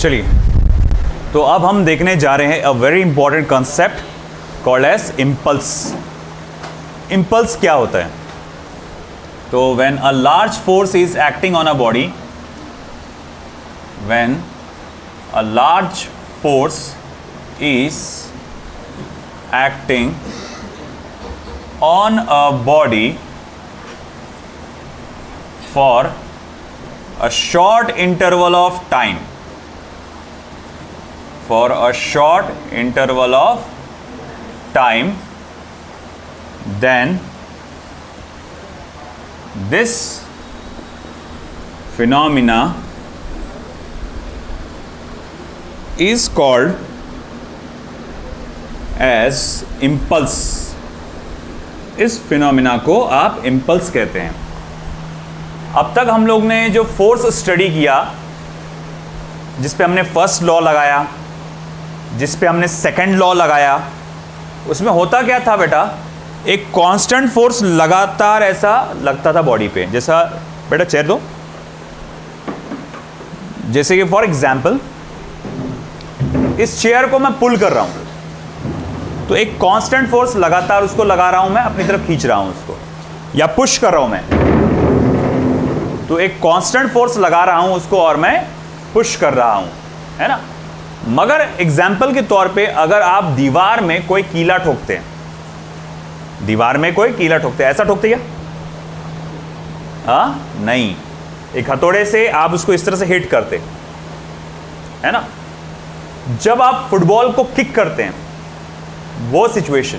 चलिए, तो अब हम देखने जा रहे हैं a very important concept called as impulse. Impulse क्या होता है? तो when a large force is acting on a body, when a large force is acting on a body for a short interval of time, for a short interval of time, then this phenomena is called as impulse. इस phenomena को आप impulse कहते हैं। अब तक हम लोग ने जो फोर्स स्टडी किया, जिस पे हमने फर्स्ट लॉ लगाया, जिस पे हमने सेकंड लॉ लगाया, उसमें होता क्या था बेटा? एक कांस्टेंट फोर्स लगातार ऐसा लगता था बॉडी पे। जैसा बेटा चेयर दो, जैसे कि फॉर एग्जांपल इस चेयर को मैं पुल कर रहा हूं, तो एक कांस्टेंट फोर्स लगातार उसको लगा रहा हूं मैं, अपनी तरफ खींच रहा हूं उसको, या पुश कर रहा हूं मैं, तो एक कांस्टेंट फोर्स लगा रहा हूं उसको और मैं पुश कर रहा हूं, है ना। मगर एग्जाम्पल के तौर पे अगर आप दीवार में कोई कीला ठोकते हैं, दीवार में कोई कीला ठोकते हैं, ऐसा ठोकते क्या? नहीं, एक हथौड़े से आप उसको इस तरह से हिट करते, है ना। जब आप फुटबॉल को किक करते हैं, वो सिचुएशन,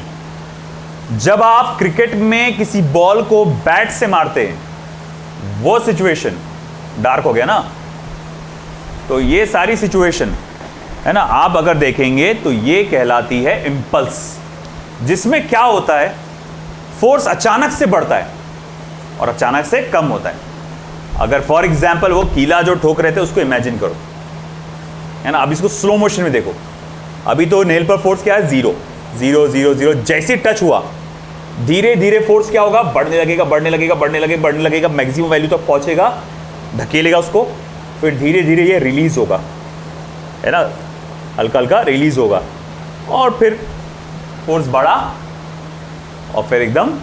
जब आप क्रिकेट में किसी बॉल को बैट से मारते हैं, वो सिचुएशन, डार्क हो गया ना। तो ये सारी सिचुएशन, है ना, आप अगर देखेंगे तो ये कहलाती है इम्पल्स, जिसमें क्या होता है, फोर्स अचानक से बढ़ता है और अचानक से कम होता है। अगर फॉर एग्जाम्पल वो कीला जो ठोक रहे थे उसको इमेजिन करो, है ना। अब इसको स्लो मोशन में देखो, अभी तो नेल पर फोर्स क्या है? 0 0 0 0। जैसे टच हुआ, धीरे धीरे फोर्स क्या होगा? बढ़ने लगेगा, बढ़ने लगेगा, बढ़ने लगेगा, बढ़ने लगेगा, मैक्सिमम वैल्यू तक पहुंचेगा, धकेलेगा उसको, फिर धीरे धीरे ये रिलीज होगा, है ना, हल्का हल्का रिलीज होगा, और फिर फोर्स बढ़ा और फिर एकदम,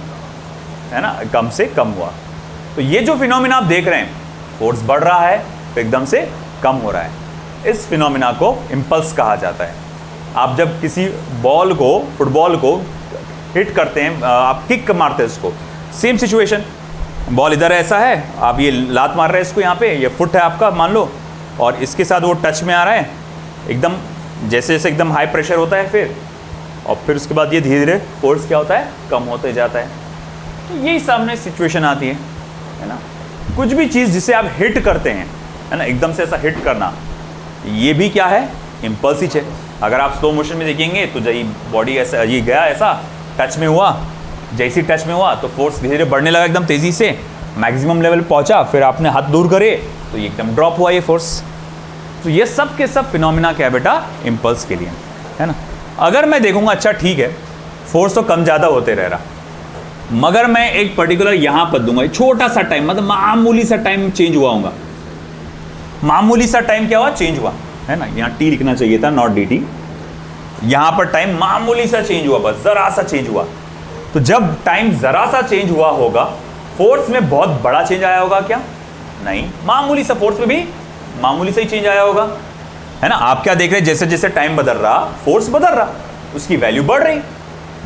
है ना, कम से कम हुआ। तो ये जो फिनोमिना आप देख रहे हैं, फोर्स बढ़ रहा है फिर एकदम से कम हो रहा है, इस फिनोमिना को इम्पल्स कहा जाता है। आप जब किसी बॉल को, फुटबॉल को हिट करते हैं, आप किक मारते हैं उसको, सेम सिचुएशन, बॉल इधर ऐसा है, आप ये लात मार रहे हैं इसको, यहाँ पे ये फुट है आपका मान लो, और इसके साथ वो टच में आ रहा है, एकदम जैसे जैसे एकदम हाई प्रेशर होता है फिर, और फिर उसके बाद ये धीरे धीरे फोर्स क्या होता है? कम होते जाता है। तो यही सामने सिचुएशन आती है ना। कुछ भी चीज़ जिसे आप हिट करते हैं, है ना, एकदम से ऐसा हिट करना, ये भी क्या है? इम्पल्स ही है। अगर आप स्लो मोशन में देखेंगे तो जैसे बॉडी ऐसा, ये गया ऐसा, टच में हुआ, जैसी टच में हुआ तो फोर्स धीरे धीरे बढ़ने लगा एकदम तेज़ी से, मैक्सिमम लेवल पहुंचा, फिर आपने हाथ दूर करे तो ये एकदम ड्रॉप हुआ ये फोर्स। तो ये सब के सब फिनोमिना क्या है बेटा? इम्पल्स के लिए, है ना। अगर मैं देखूंगा, अच्छा ठीक है, फोर्स तो कम ज़्यादा होते रह रहा, मगर मैं एक पर्टिकुलर यहाँ पर दूंगा, छोटा सा टाइम, मतलब मामूली सा टाइम चेंज हुआ होगा, मामूली सा टाइम क्या हुआ? चेंज हुआ, है ना। यहाँ टी लिखना चाहिए था, नॉट dt। यहाँ पर टाइम मामूली सा चेंज हुआ, बस जरा सा चेंज हुआ। तो जब टाइम जरा सा चेंज हुआ होगा, फोर्स में बहुत बड़ा चेंज आया होगा क्या? नहीं, मामूली सा, फोर्स में भी मामूली सा ही चेंज आया होगा, है ना। आप क्या देख रहे हैं? जैसे जैसे टाइम बदल रहा, फोर्स बदल रहा, उसकी वैल्यू बढ़ रही,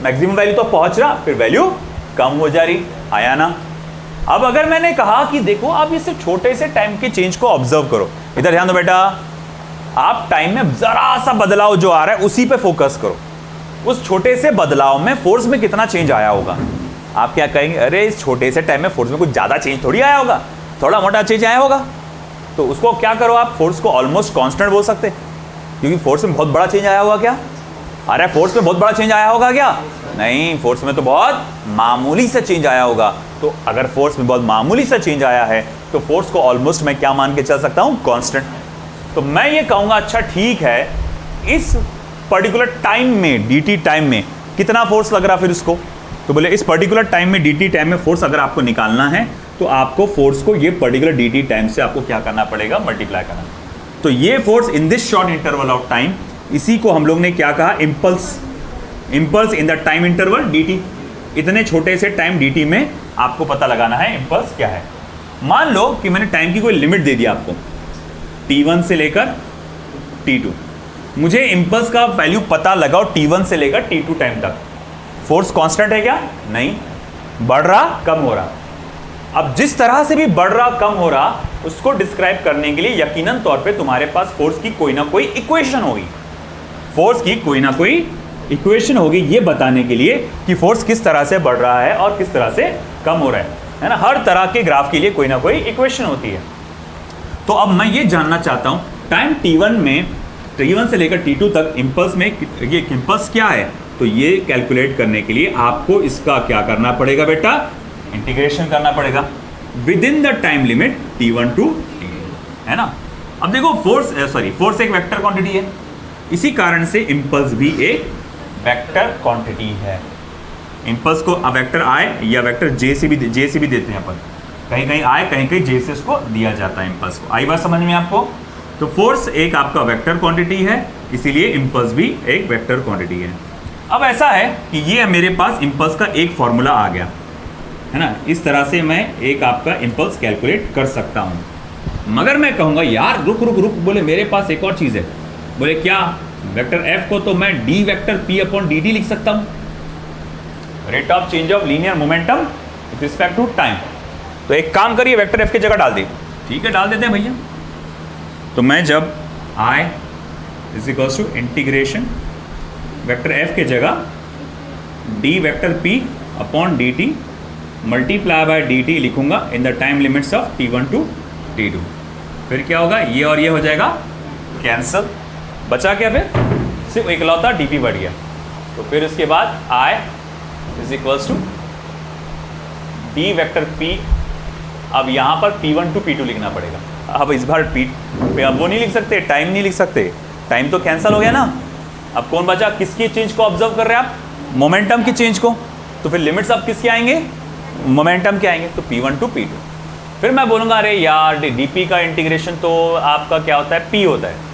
मैक्सिमम वैल्यू तो पहुंच रहा, फिर वैल्यू कम हो जा रही, आया ना। अब अगर मैंने कहा कि देखो आप इस छोटे से टाइम के चेंज को ऑब्जर्व करो, इधर ध्यान दो बेटा, आप टाइम में जरा सा बदलाव जो आ रहा है उसी पे फोकस करो, उस छोटे से बदलाव में फोर्स में कितना चेंज आया होगा। आप क्या कहेंगे? अरे इस छोटे से टाइम में फोर्स में कुछ ज्यादा चेंज थोड़ी आया होगा, थोड़ा मोटा चेंज आया होगा। तो उसको क्या करो, आप फोर्स को ऑलमोस्ट कांस्टेंट बोल सकते, क्योंकि फोर्स में बहुत बड़ा चेंज आया होगा क्या? अरे फोर्स में बहुत बड़ा चेंज आया होगा क्या? नहीं, फोर्स में तो बहुत मामूली सा चेंज आया होगा। तो अगर फोर्स में बहुत मामूली सा चेंज आया है तो फोर्स को ऑलमोस्ट मैं क्या मान के चल सकता हूं? कांस्टेंट। तो मैं ये कहूंगा अच्छा ठीक है, इस पर्टिकुलर टाइम में, dt टाइम में कितना फोर्स लग रहा फिर उसको? तो बोले इस पर्टिकुलर टाइम में, dt टाइम में फोर्स अगर आपको निकालना है तो आपको फोर्स को ये पर्टिकुलर dt टाइम से आपको क्या करना पड़ेगा? मल्टीप्लाई करना। तो ये force in this short interval of time, इसी को हम लोग ने क्या कहा, impulse. Impulse in the time interval dt। इतने छोटे से टाइम dt में आपको पता लगाना है इम्पल्स क्या है। मान लो कि मैंने टाइम की कोई लिमिट दे दी आपको, t1 से लेकर t2। मुझे इम्पल्स का वैल्यू पता लगाओ t1 से लेकर t2 टाइम तक। फोर्स कांस्टेंट है क्या? नहीं, बढ़ रहा कम हो रहा। अब जिस तरह से भी बढ़ रहा कम हो रहा, उसको डिस्क्राइब करने के लिए यकीनन तौर पे तुम्हारे पास फोर्स की कोई ना कोई इक्वेशन होगी। फोर्स की कोई ना कोई इक्वेशन होगी ये बताने के लिए कि फोर्स किस तरह से बढ़ रहा है और किस तरह से कम हो रहा है ना। हर तरह के ग्राफ के लिए कोई ना कोई इक्वेशन होती है। तो अब मैं ये जानना चाहता हूं टाइम t1 में, t1 से लेकर t2 तक इम्पल्स में ये इम्पल्स क्या है। तो ये कैलकुलेट करने के लिए आपको इसका क्या करना पड़ेगा बेटा, इंटीग्रेशन करना पड़ेगा within the time limit t1 to t2, है ना। अब देखो फोर्स एक वेक्टर क्वांटिटी है, इसी कारण से इम्पल्स भी एक वेक्टर क्वांटिटी है। इम्पल्स को वेक्टर आई या वेक्टर जे से भी देते हैं अपन, कहीं कहीं आई कहीं कहीं जे से इसको दिया जाता है इम्पल्स को। आई बात समझ में आपको। तो फोर्स एक आपका वेक्टर क्वांटिटी है, इसीलिए इम्पल्स भी एक वेक्टर क्वांटिटी है। अब ऐसा है कि ये मेरे पास इम्पल्स का एक फॉर्मूला आ गया है ना। इस तरह से मैं एक आपका इम्पल्स कैलकुलेट कर सकता हूं। मगर मैं कहूंगा यार रुक, बोले मेरे पास एक और चीज है। बोले क्या? वेक्टर एफ को तो मैं d vector P upon D t लिख सकता हूं, rate of change of linear momentum with respect to time. तो एक काम करिए, वेक्टर एफ की जगह डाल दी। ठीक है, डाल देते हैं भैया। तो मैं जब I is equals to integration vector F के जगह D vector P upon D T multiply by D T लिखूंगा in the time limits of t1 to t2। फिर क्या होगा, ये और ये हो जाएगा कैंसल। बचा क्या? फिर सिर्फ इकलौता dp बढ़ गया। तो फिर उसके बाद i is equals to d vector p। अब यहाँ पर p1 टू p2 लिखना पड़ेगा। अब इस बार अब वो नहीं लिख सकते, टाइम नहीं लिख सकते, टाइम तो कैंसिल हो गया ना। अब कौन बचा? किसकी चेंज को ऑब्जर्व कर रहे हैं आप? मोमेंटम की चेंज को। तो फिर लिमिट्स अब किसके आएंगे? मोमेंटम के आएंगे। तो p1 टू p2। फिर मैं बोलूँगा अरे यार dp का इंटीग्रेशन तो आपका क्या होता है, p होता है।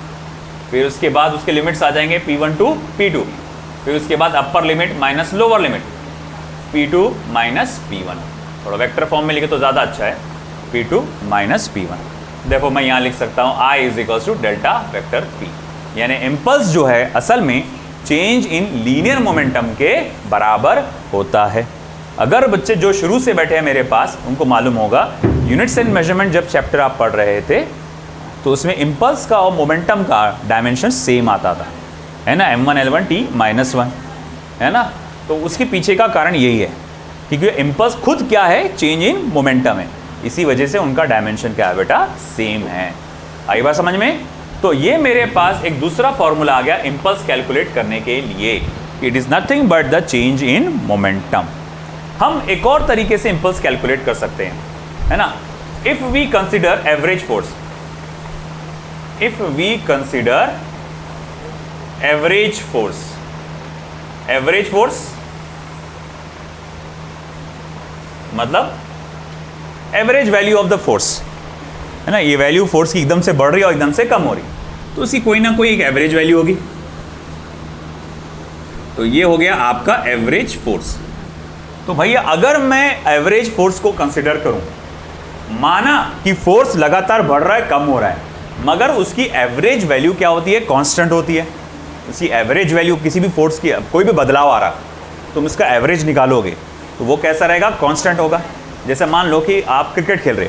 फिर उसके बाद उसके लिमिट्स आ जाएंगे p1 टू p2। फिर उसके बाद upper limit minus lower limit p2 minus p1। थोड़ा वेक्टर फॉर्म में लिखे तो ज़्यादा अच्छा है, p2 माइनस p1। देखो मैं यहाँ लिख सकता हूँ i is equals to delta vector p। यानी इम्पल्स जो है असल में चेंज इन लीनियर मोमेंटम के बराबर होता है। अगर बच्चे जो शुरू से बैठे हैं मेरे पास, उनको मालूम होगा यूनिट्स एंड मेजरमेंट जब चैप्टर आप पढ़ रहे थे तो उसमें इम्पल्स का और मोमेंटम का डायमेंशन सेम आता था, है ना, m1 l1 t माइनस 1, है ना। तो उसके पीछे का कारण यही है क्योंकि इम्पल्स खुद क्या है, चेंज इन मोमेंटम है, इसी वजह से उनका डायमेंशन क्या है बेटा, सेम है। आई बात समझ में। तो ये मेरे पास एक दूसरा फॉर्मूला आ गया इम्पल्स कैलकुलेट करने के लिए। It is nothing but the change in momentum. हम एक और तरीके से इम्पल्स कैलकुलेट कर सकते हैं, है ना। If we consider average force, if we consider average force, average force मतलब average value of the force, है ना। ये वैल्यू फोर्स की एकदम से बढ़ रही है और एकदम से कम हो रही, तो उसकी कोई ना कोई एक एवरेज वैल्यू होगी। तो ये हो गया आपका एवरेज फोर्स। तो भैया अगर मैं एवरेज फोर्स को कंसिडर करूं, माना कि फोर्स लगातार बढ़ रहा है, कम हो रहा है, मगर उसकी एवरेज वैल्यू क्या होती है, कांस्टेंट होती है। उसकी एवरेज वैल्यू किसी भी फोर्स की कोई भी बदलाव आ रहा, तुम इसका एवरेज निकालोगे तो वो कैसा रहेगा, कांस्टेंट होगा। जैसे मान लो कि आप क्रिकेट खेल रहे,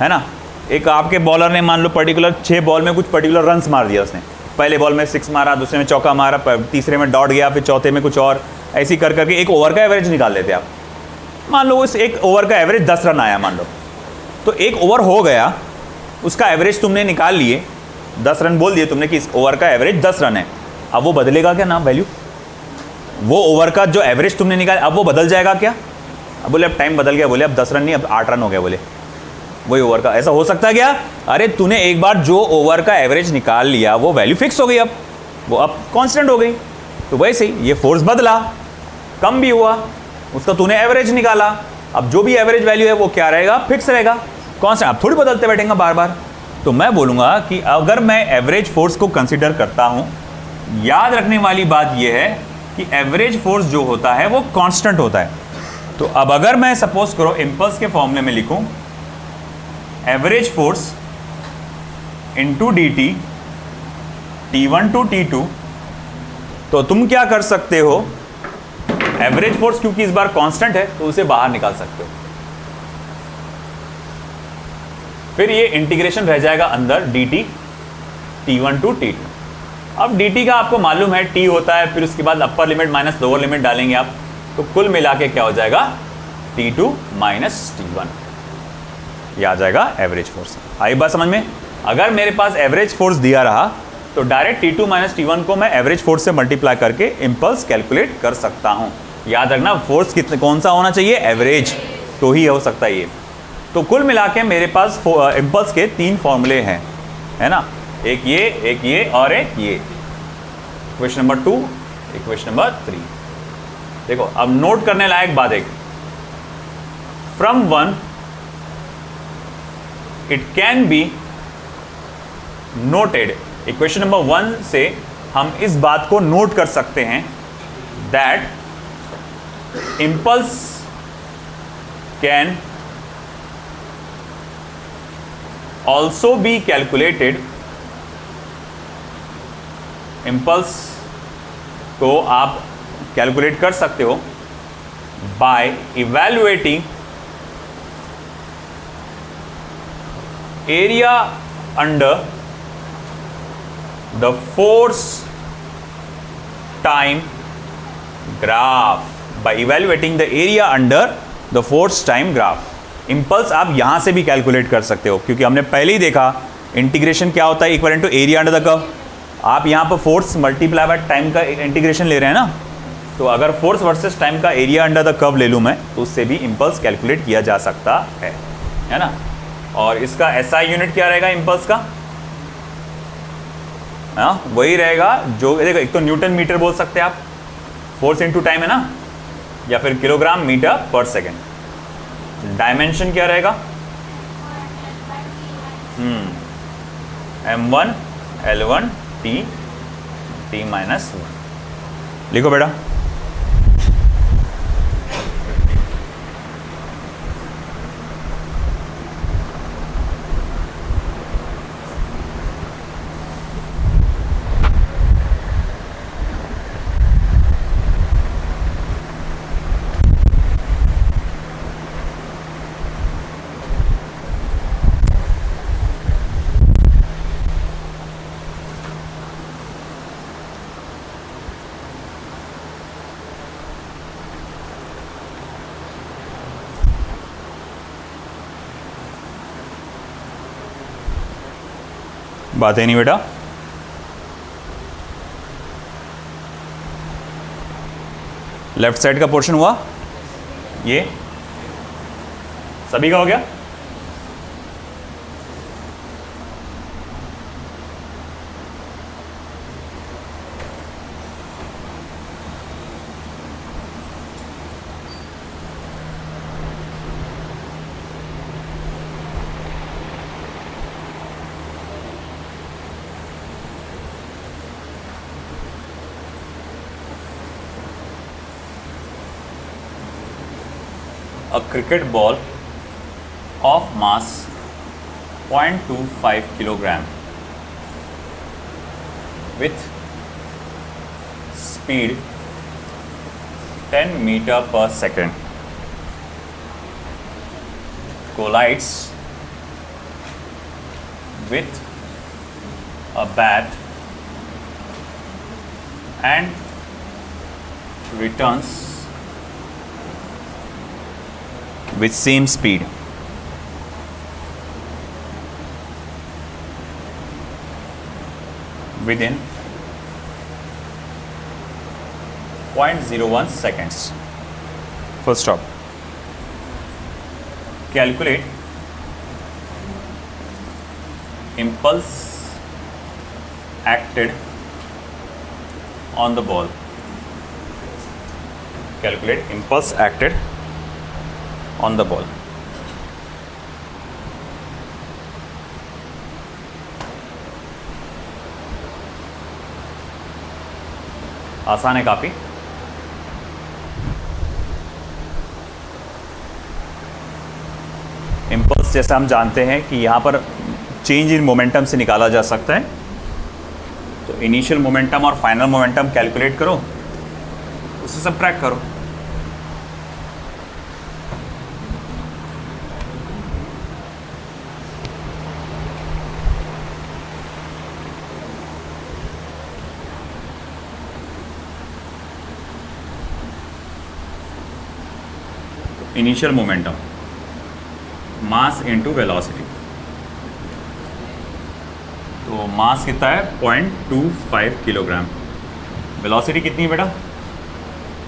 है ना, एक आपके बॉलर ने मान लो पर्टिकुलर 6 बॉल में कुछ पर्टिकुलर रन्स मार दिया उसने। पहले बॉल में 6 मारा, दूसरे में चौका मारा, तीसरे में डॉट गया, फिर चौथे में कुछ और, ऐसी कर करके एक ओवर का एवरेज निकाल लेते आप। मान लो उस एक ओवर का एवरेज 10 रन आया मान लो, तो एक ओवर हो गया, उसका एवरेज तुमने निकाल लिए, 10 रन बोल दिए तुमने कि इस ओवर का एवरेज 10 रन है। अब वो बदलेगा क्या ना वैल्यू, वो ओवर का जो एवरेज तुमने निकाला अब वो बदल जाएगा क्या? अब बोले अब टाइम बदल गया, बोले अब 10 रन नहीं अब 8 रन हो गया, बोले वही ओवर का। ऐसा हो सकता है क्या? अरे तूने एक बार जो ओवर का एवरेज निकाल लिया वो वैल्यू फिक्स हो गई, अब वो अब कांस्टेंट हो गई। तो वैसे ही ये फोर्स बदला, कम भी हुआ, उसका तूने एवरेज निकाला, अब जो भी एवरेज वैल्यू है वो क्या रहेगा, फिक्स रहेगा, कांस्टेंट। अब थोड़ी बदलते बैठेंगे बार बार, तो मैं बोलूँगा कि अगर मैं एवरेज फोर्स को कंसिडर करता हूँ, याद रखने वाली बात यह है कि एवरेज फोर्स जो होता है वो कांस्टेंट होता है। तो अब अगर मैं सपोज करो इम्पल्स के फॉर्मूले में लिखूं average force into dt T1 to T2, तो तुम क्या कर सकते हो, एवरेज फोर्स क्योंकि इस बार कांस्टेंट है तो उसे बाहर निकाल सकते हो। फिर ये इंटीग्रेशन रह जाएगा अंदर dt T1 टू T2। अब dt का आपको मालूम है t होता है, फिर उसके बाद upper limit minus lower limit डालेंगे आप, तो कुल मिला के क्या हो जाएगा T2 माइनस T1, ये आ जाएगा एवरेज फोर्स। आई बात समझ में? अगर मेरे पास एवरेज फोर्स दिया रहा तो डायरेक्ट T2 माइनस T1 को मैं एवरेज फोर्स से मल्टीप्लाई करके इम्पल्स कैलकुलेट कर सकता हूं। याद रखना फोर्स कितने कौन सा होना चाहिए, एवरेज, तो ही हो सकता है ये। तो कुल मिला के मेरे पास इम्पल्स के 3 फॉर्मूले हैं, है ना, एक ये और एक ये। Equation number 2, equation number 3। देखो अब नोट करने लायक बात एक, from 1 it can be noted, equation number 1 से हम इस बात को नोट कर सकते हैं that impulse can also be calculated, impulse को आप कैलकुलेट कर सकते हो by evaluating area under the force time graph, by evaluating the area under the force time graph. Impulse आप यहां से भी कैलकुलेट कर सकते हो, क्योंकि हमने पहले ही देखा इंटीग्रेशन क्या होता है, equal to area under the curve. आप यहां पर फोर्स मल्टीप्लाई बाय टाइम का इंटीग्रेशन ले रहे हैं ना, तो अगर फोर्स वर्सेस टाइम का एरिया अंडर द कर्व ले लूं मैं, तो उससे भी इम्पल्स कैलकुलेट किया जा सकता है ना। और इसका SI यूनिट क्या रहेगा इम्पल्स का, हाँ वही रहेगा जो देखो, एक तो न्यूटन मीटर बोल सकते हैं आप, फोर्स इनटू टाइम है ना, या फिर किलोग्राम मीटर पर सेकेंड। डायमेंशन क्या रहेगा, M1 L1 T माइनस 1। लिखो बेटा, बात है नहीं बेटा, लेफ्ट साइड का पोर्शन हुआ, ये सभी का हो गया। A cricket ball of mass 0.25 kilogram with speed 10 meter per second collides with a bat and returns with same speed. Within 0.01 seconds. Full stop. Calculate impulse acted on the ball. Calculate impulse acted on the ball. आसान है काफ़ी। Impulse जैसे हम जानते हैं कि यहाँ पर चेंज इन मोमेंटम से निकाला जा सकता है। तो इनिशियल मोमेंटम और फाइनल मोमेंटम कैलकुलेट करो, उससे सबट्रैक्ट करो। Initial momentum mass into velocity, तो मास कितना है 0.25 किलोग्राम, वेलोसिटी कितनी है बेटा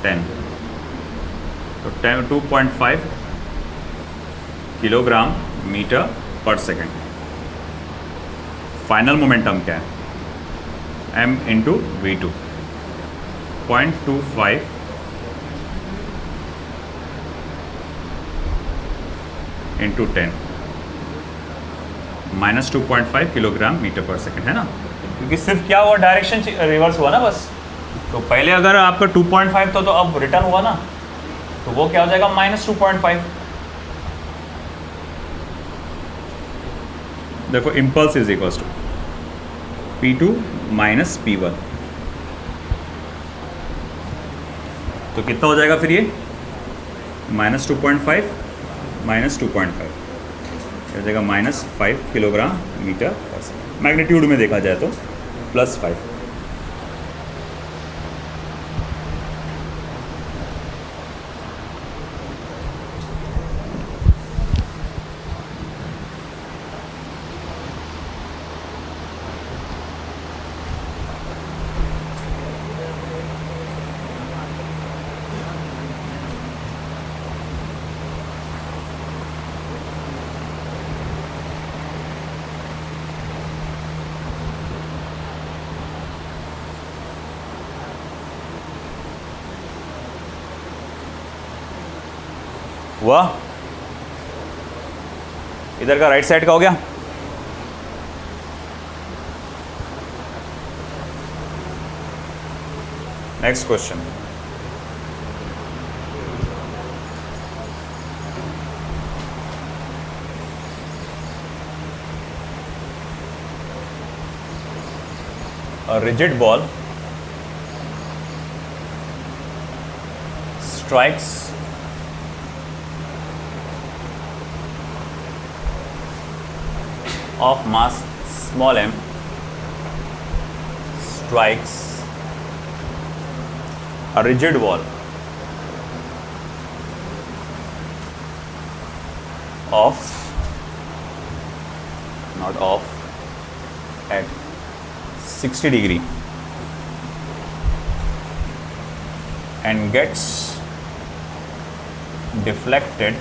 10, तो 2.5 किलोग्राम मीटर पर सेकेंड। फाइनल मोमेंटम क्या है m into V2, 0.25 into 10 minus 2.5 kilogram metre पर सेकेंड, है ना। क्योंकि सिर्फ क्या हुआ, डायरेक्शन रिवर्स हुआ ना बस। तो पहले अगर आपका 2.5 तो अब रिटर्न हुआ ना, तो वो क्या हो जाएगा -2.5। देखो impulse is equals to P2 minus P1, तो कितना हो जाएगा फिर ये -2.5 माइनस 2.5 हो जाएगा -5 किलोग्राम मीटर पर सेकेंड। मैग्नीट्यूड में देखा जाए तो +5। हुआ, इधर का राइट साइड का हो गया। Next question, a rigid ball strikes of mass small m strikes a rigid wall of, not of, at 60 degree and gets deflected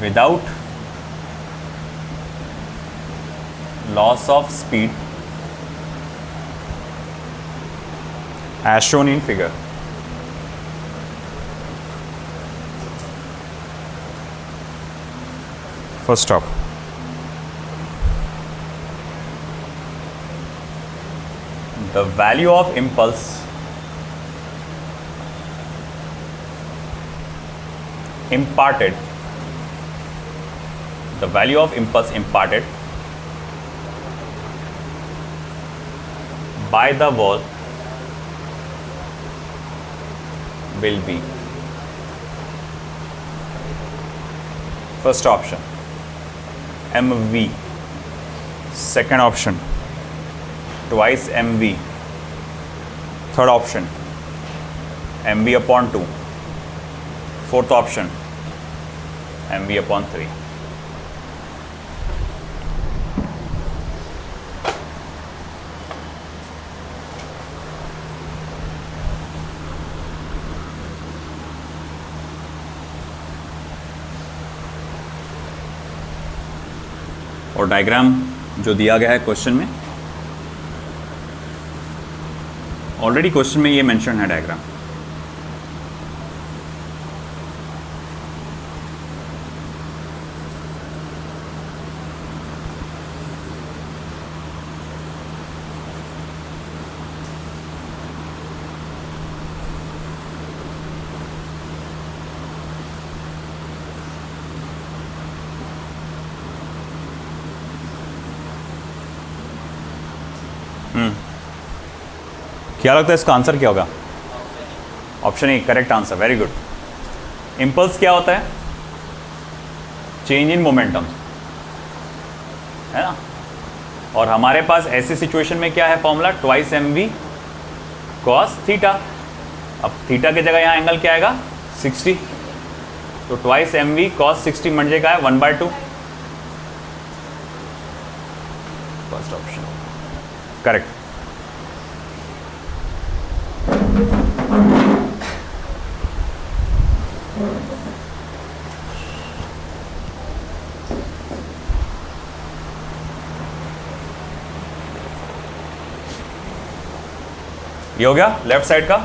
without loss of speed as shown in figure. First stop. The value of impulse imparted, the value of impulse imparted by the ball will be, first option mv, second option twice mv, third option mv upon 2, fourth option mv upon 3. और diagram जो दिया गया है question में, already question में ये mention है diagram. क्या लगता है इसका आंसर क्या होगा? Option A correct answer, very good. Impulse क्या होता है? चेंज इन मोमेंटम, है ना। और हमारे पास ऐसी सिचुएशन में क्या है formula? Twice m v cos theta. अब थीटा की जगह यहाँ एंगल क्या आएगा? 60, तो ट्वाइस एम वी कॉस 60 मर जाएगा 1/2। First option correct. ये हो गया लेफ्ट साइड का।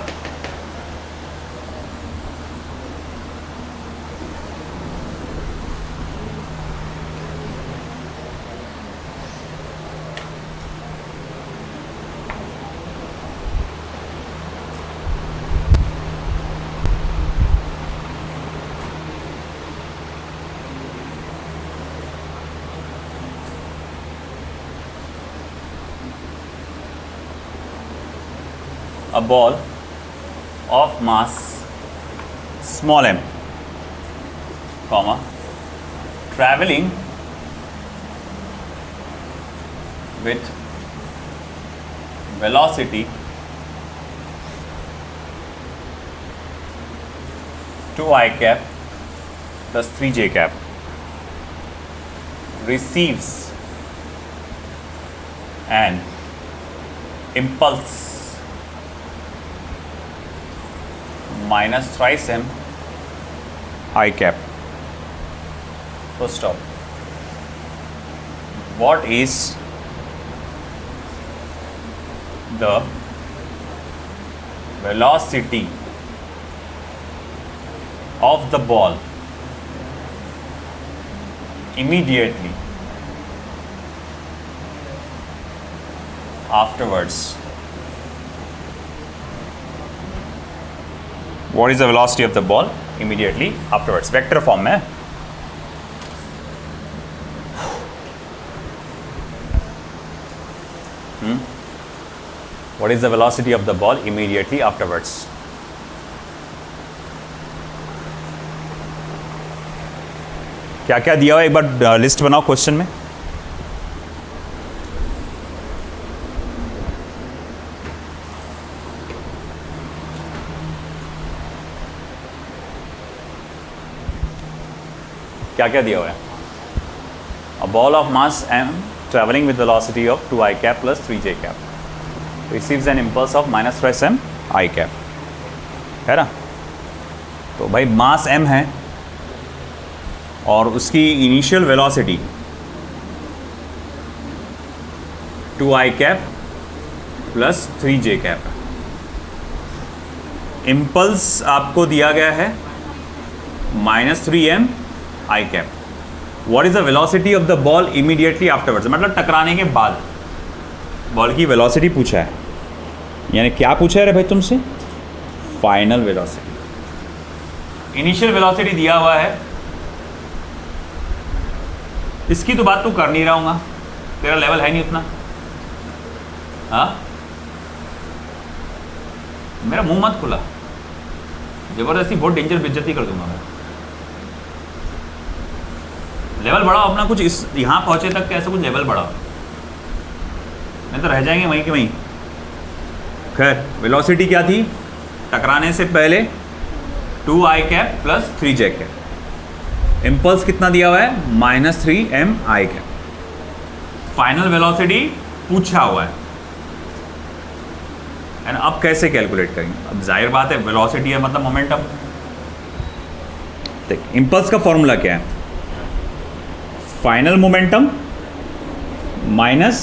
A ball of mass small m, comma, traveling with velocity 2i cap plus 3j cap receives an impulse minus thrice m I cap. First stop. What is the velocity of the ball immediately afterwards? What is the velocity of the ball immediately afterwards? Vector form में। What is the velocity of the ball immediately afterwards? क्या क्या दिया हुआ एक बार list बनाओ question में। क्या क्या दिया हुआ है? A ball of mass m traveling with velocity of 2i cap plus 3j cap receives an impulse of minus thrice m I cap, है ना। तो भाई मास m है और उसकी initial velocity 2i cap plus 3j cap। Impulse आपको दिया गया है -3m I cap. What is the velocity of the ball immediately afterwards? मतलब टकराने के बाद बॉल की वेलोसिटी पूछा है, यानी क्या पूछा है रे भाई तुमसे? Final velocity. इनिशियल वेलोसिटी दिया हुआ है, इसकी तो बात तू कर नहीं रहूँगा, तेरा लेवल है नहीं उतना। हाँ, मेरा मुंह मत खुला, जबरदस्ती बहुत डेंजर बेइज्जती कर दूंगा मैं। लेवल बढ़ाओ अपना, कुछ इस यहाँ पहुँचे तक कैसे कुछ लेवल बढ़ाओ, नहीं तो रह जाएंगे वहीं के वहीं। खैर, वेलोसिटी क्या थी टकराने से पहले? 2i cap plus 3j cap। Impulse कितना दिया हुआ है? -3m I cap। Final velocity पूछा हुआ है एंड अब कैसे कैलकुलेट करेंगे? अब जाहिर बात है वेलोसिटी है मतलब मोमेंटम। देख, इम्पल्स का फॉर्मूला क्या है? Final momentum minus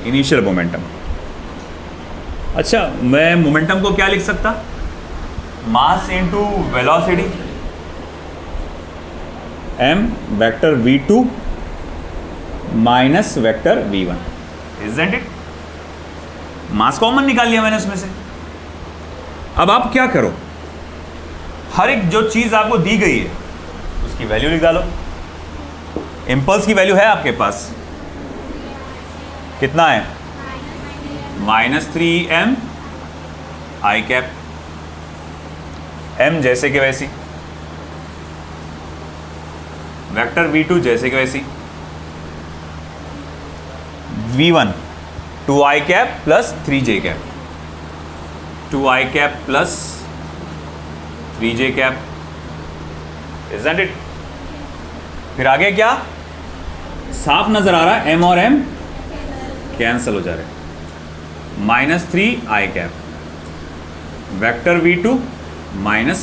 initial momentum. अच्छा, मैं मोमेंटम को क्या लिख सकता? मास into velocity m vector v2 minus vector v1, isn't it? Mass common निकाल लिया मैंने उसमें से। अब आप क्या करो, हर एक जो चीज आपको दी गई है उसकी वैल्यू लिख डालो। इम्पल्स की वैल्यू है आपके पास, कितना है? -3m आई कैप, m जैसे कि वैसी, वेक्टर v2 जैसे कि वैसी, v1 2i cap plus 3j cap, 2i cap plus 3j cap, isn't it? फिर आगे क्या साफ नजर आ रहा है, m और m कैंसिल हो जा रहे हैं, minus 3i cap, vector v2 minus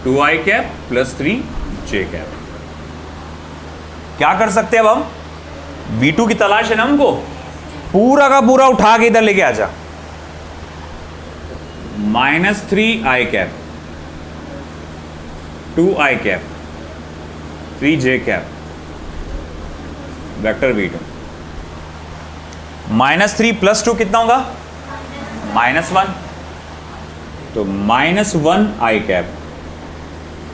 2i cap plus 3j cap. क्या कर सकते हैं अब हम, v2 की तलाश है ना हमको, पूरा का पूरा उठा के इधर लेके आ जा, minus 3i cap, 2i cap, 3j cap, vector v2, minus 3 plus 2 कितना होगा, -1, तो -1i cap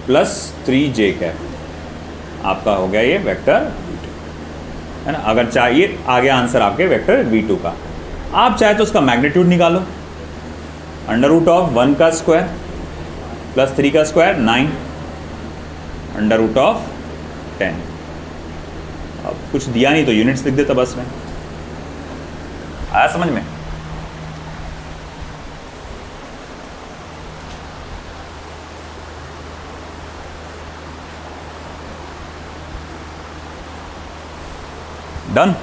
plus 3j cap आपका हो गया ये वेक्टर v2, है ना। अगर चाहिए आगे आंसर आपके वेक्टर v2 का, आप चाहे तो उसका मैग्नीट्यूड निकालो, √1 का स्क्वायर प्लस 3 का स्क्वायर 9, √10। अब कुछ दिया नहीं तो यूनिट्स लिख देता बस में, आया समझ में? डन,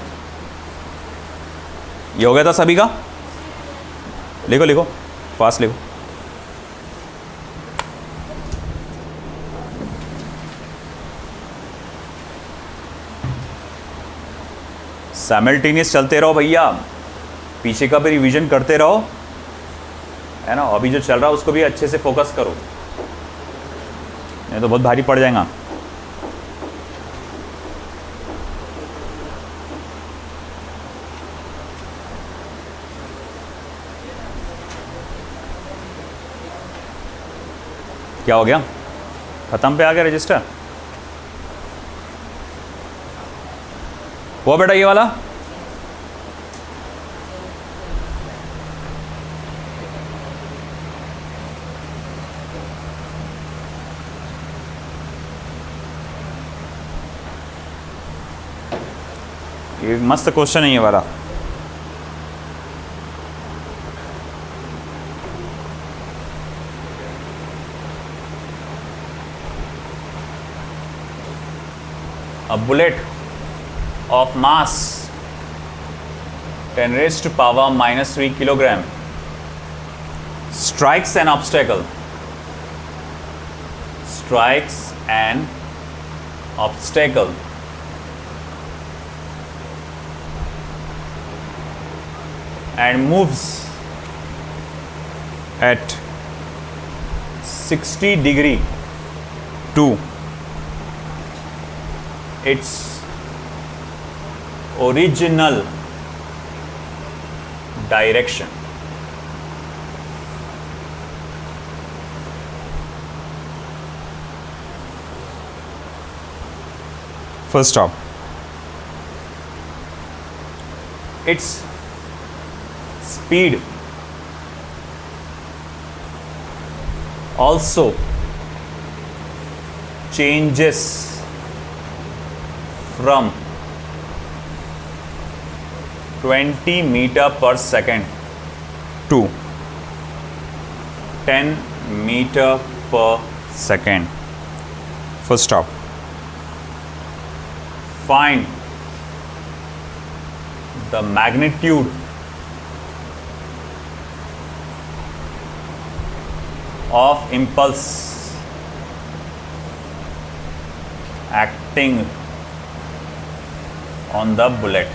ये हो गया था सभी का। लिखो लिखो फास्ट लिखो। साइमल्टेनियस चलते रहो भैया, पीछे का भी रिवीजन करते रहो, है ना। अभी जो चल रहा है उसको भी अच्छे से फोकस करो, नहीं तो बहुत भारी पड़ जाएगा। क्या हो गया, खत्म पे आ गया रजिस्टर, हुआ बेटा ये वाला? ये मस्त क्वेश्चन है ये वाला। A bullet of mass 10 raised to power minus 3 kilogram strikes an obstacle, and moves at 60 degree to its original direction. First stop. Its speed also changes from 20 meter per second to 10 meter per second. First stop. Find the magnitude of impulse acting on the bullet.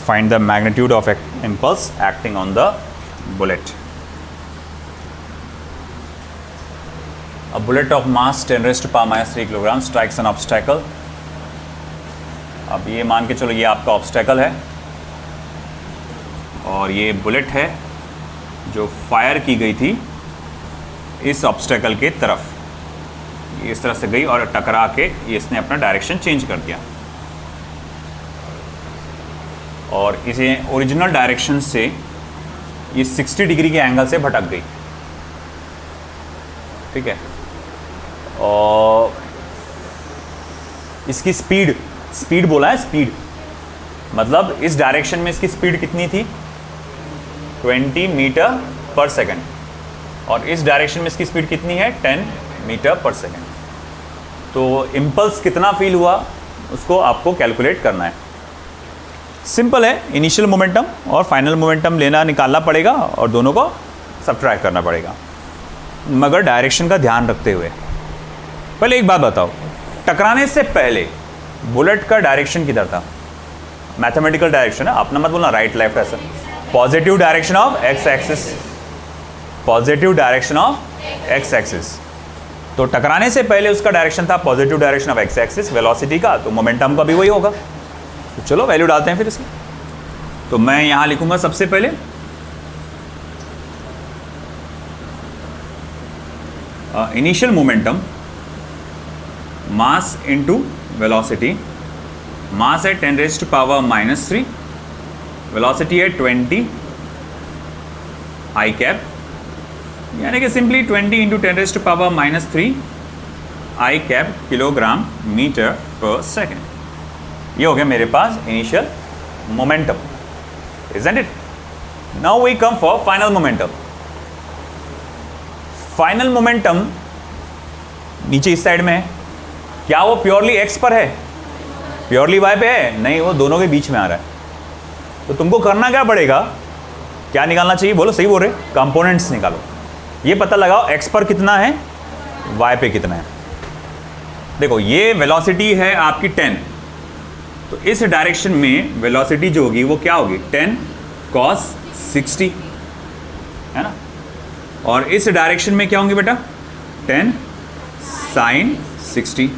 Find the magnitude of impulse acting on the bullet. A bullet of mass 10 raised to power minus 3 kilogram strikes an obstacle. अब ये मान के चलो ये आपका obstacle है और ये बुलेट है जो फायर की गई थी इस ऑब्स्टेकल के तरफ, ये इस तरह से गई और टकरा के ये इसने अपना डायरेक्शन चेंज कर दिया और इसे ओरिजिनल डायरेक्शन से ये 60 डिग्री के एंगल से भटक गई, ठीक है। और इसकी स्पीड बोला है, स्पीड मतलब इस डायरेक्शन में इसकी स्पीड कितनी थी 20 मीटर पर सेकेंड, और इस डायरेक्शन में इसकी स्पीड कितनी है 10 मीटर पर सेकेंड। तो इम्पल्स कितना फील हुआ उसको आपको कैलकुलेट करना है। सिंपल है, इनिशियल मोमेंटम और फाइनल मोमेंटम लेना निकालना पड़ेगा और दोनों को सब्ट्रैक्ट करना पड़ेगा, मगर डायरेक्शन का ध्यान रखते हुए। पहले एक बात बताओ, टकराने से पहले बुलेट का डायरेक्शन किधर था? मैथमेटिकल डायरेक्शन है, अपना मत बोलना राइट लेफ्ट ऐसा। Positive direction of x axis, positive direction of x axis. तो टकराने से पहले उसका डायरेक्शन था positive direction of x axis velocity का, तो मोमेंटम का भी वही होगा। तो चलो वैल्यू डालते हैं फिर इसकी। तो मैं यहां लिखूंगा सबसे पहले initial momentum mass into velocity. Mass है 10⁻³ वेलोसिटी है 20 आई कैप, यानी कि simply 20 into 10⁻³ I cap kilogram metre पर सेकेंड। ये हो गया मेरे पास initial momentum, isn't it? Now we come for final momentum. Final momentum नीचे इस साइड में है, क्या वो प्योरली एक्स पर है, प्योरली वाई पे है? नहीं, वो दोनों के बीच में आ रहा है। तो तुमको करना क्या पड़ेगा, क्या निकालना चाहिए? बोलो, सही बोल रहे, कंपोनेंट्स निकालो। ये पता लगाओ एक्स पर कितना है, वाई पे कितना है। देखो ये वेलोसिटी है आपकी 10, तो इस डायरेक्शन में वेलोसिटी जो होगी वो क्या होगी 10 cos 60, है ना। और इस डायरेक्शन में क्या होंगे बेटा 10 sin 60।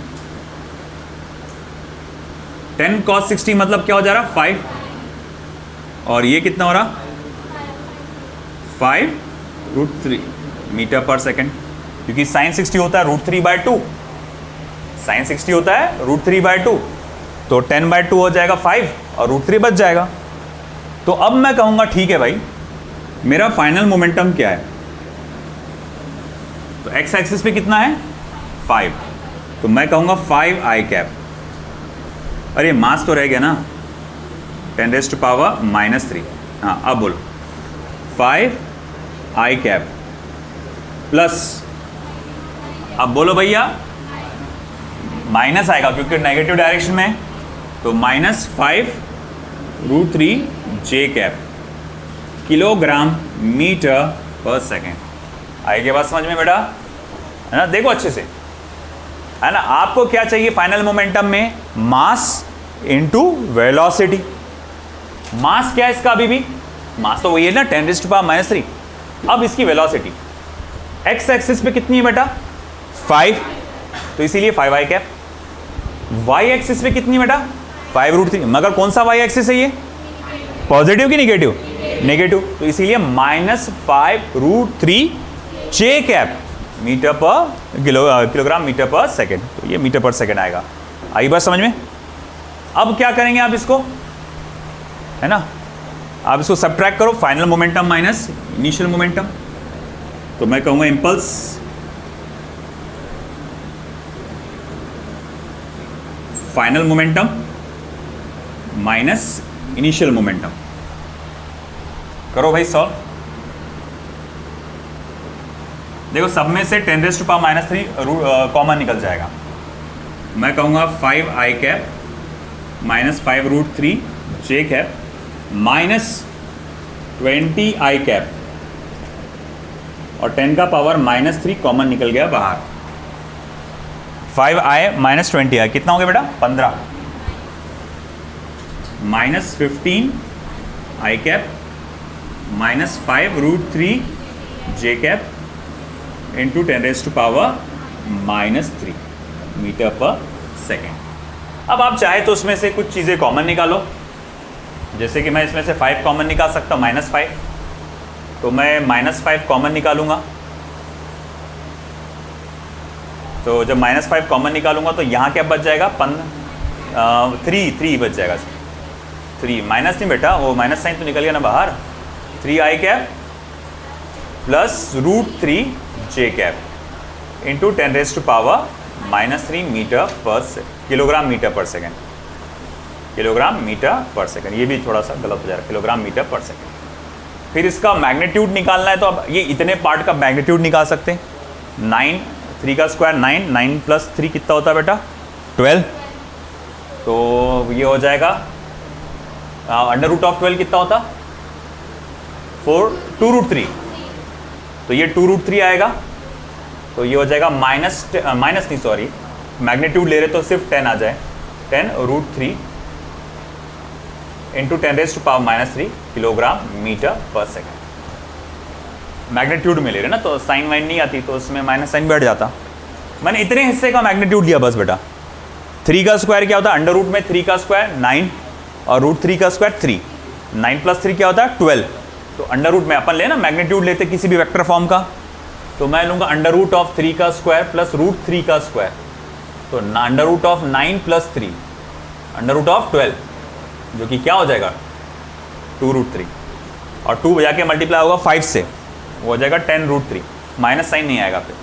10 cos 60 मतलब क्या हो जा रहा 5, और ये कितना हो रहा 5√3 मीटर पर सेकेंड, क्योंकि sin 60 होता है √3/2, sin 60 होता है √3/2, तो 10/2 हो जाएगा 5 और √3 बच जाएगा। तो अब मैं कहूंगा ठीक है भाई, मेरा फाइनल मोमेंटम क्या है? तो एक्स एक्सिस पे कितना है 5, तो मैं कहूंगा 5 आई कैप। अरे मास तो रह गया ना 10⁻³ हाँ, अब बोलो 5 आई कैप प्लस, अब बोलो भैया माइनस आएगा क्योंकि नेगेटिव डायरेक्शन में, तो -5√3 जे कैप किलोग्राम मीटर पर सेकेंड। आएगी बात समझ में बेटा, है ना? देखो अच्छे से, है ना। आपको क्या चाहिए फाइनल मोमेंटम में? मास इनटू वेलोसिटी। मास क्या है इसका? अभी भी मास तो वही है ना 10⁻³ अब इसकी वेलोसिटी एक्स एक्सिस पे कितनी है बेटा 5, तो इसीलिए 5 आई कैप। वाई एक्सिस पे कितनी बेटा 5√3, मगर कौन सा वाई एक्सिस है ये, पॉजिटिव की निगेटिव? नेगेटिव, तो इसीलिए -5√3 जे कैप मीटर पर किलोग्राम मीटर पर सेकेंड, तो ये मीटर पर सेकेंड आएगा। आई बात समझ में? अब क्या करेंगे आप इसको, है ना, आप इसको सब्ट्रैक्ट करो, final momentum minus initial momentum. तो मैं कहूंगा impulse final momentum minus initial momentum. करो भाई सॉल्व। देखो सब में से 10⁻³ कॉमन निकल जाएगा। मैं कहूंगा 5 आई cap minus 5√3 J cap minus 20 I cap, और 10 का पावर -3 कॉमन निकल गया बाहर। 5 आए माइनस 20 आए, कितना हो गया बेटा 15, -15 आई कैप माइनस 5√3 जे कैप इंटू 10⁻³ मीटर पर सेकेंड। अब आप चाहे तो उसमें से कुछ चीज़ें कॉमन निकालो, जैसे कि मैं इसमें से 5 कॉमन निकाल सकता हूँ, -5, तो मैं -5 कॉमन निकालूंगा। तो जब -5 कॉमन निकालूंगा तो यहाँ क्या बच जाएगा 3 बच जाएगा। 3 माइनस नहीं बेटा, वो माइनस साइन तो निकल गया ना बाहर। 3 आई कैप प्लस √3 इंटू 10⁻³ मीटर पर किलोग्राम मीटर पर सेकेंड, किलोग्राम मीटर पर सेकेंड। ये भी थोड़ा सा गलत हो जा रहा है, किलोग्राम मीटर पर सेकेंड। फिर इसका मैग्नीट्यूड निकालना है, तो अब ये इतने पार्ट का मैग्नीट्यूड निकाल सकते हैं। 9, 3 का स्क्वायर 9, 9 प्लस 3 कितना होता है बेटा 12। तो ये हो जाएगा √12 कितना होता 2√3, तो ये 2√3 आएगा। तो ये हो जाएगा माइनस नहीं सॉरी, मैग्नीट्यूड ले रहे तो सिर्फ 10 आ जाए, 10√3 इंटू 10⁻³ किलोग्राम मीटर पर सेकेंड। मैग्नीट्यूड में ले रहे ना, तो साइन वाइन नहीं आती, तो उसमें माइनस साइन बैठ जाता। मैंने इतने हिस्से का मैग्नीट्यूड लिया बस बेटा। 3 का स्क्वायर क्या होता है, अंडर रूट में 3 का स्क्वायर 9 और √3 का स्क्वायर 3, 9 प्लस 3 क्या होता है 12। तो अंडर रूट में अपन ले ना मैग्नीट्यूड लेते किसी भी वेक्टर फॉर्म का, तो मैं लूंगा √3 का स्क्वायर प्लस √3 का स्क्वायर, तो √9 प्लस 3 √12, जो कि क्या हो जाएगा 2√3, और 2 जाके मल्टीप्लाई होगा 5 से, वो हो जाएगा 10√3, माइनस साइन नहीं आएगा फिर,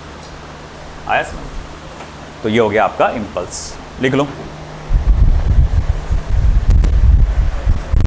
आया समझ। तो ये हो गया आपका इम्पल्स, लिख लो।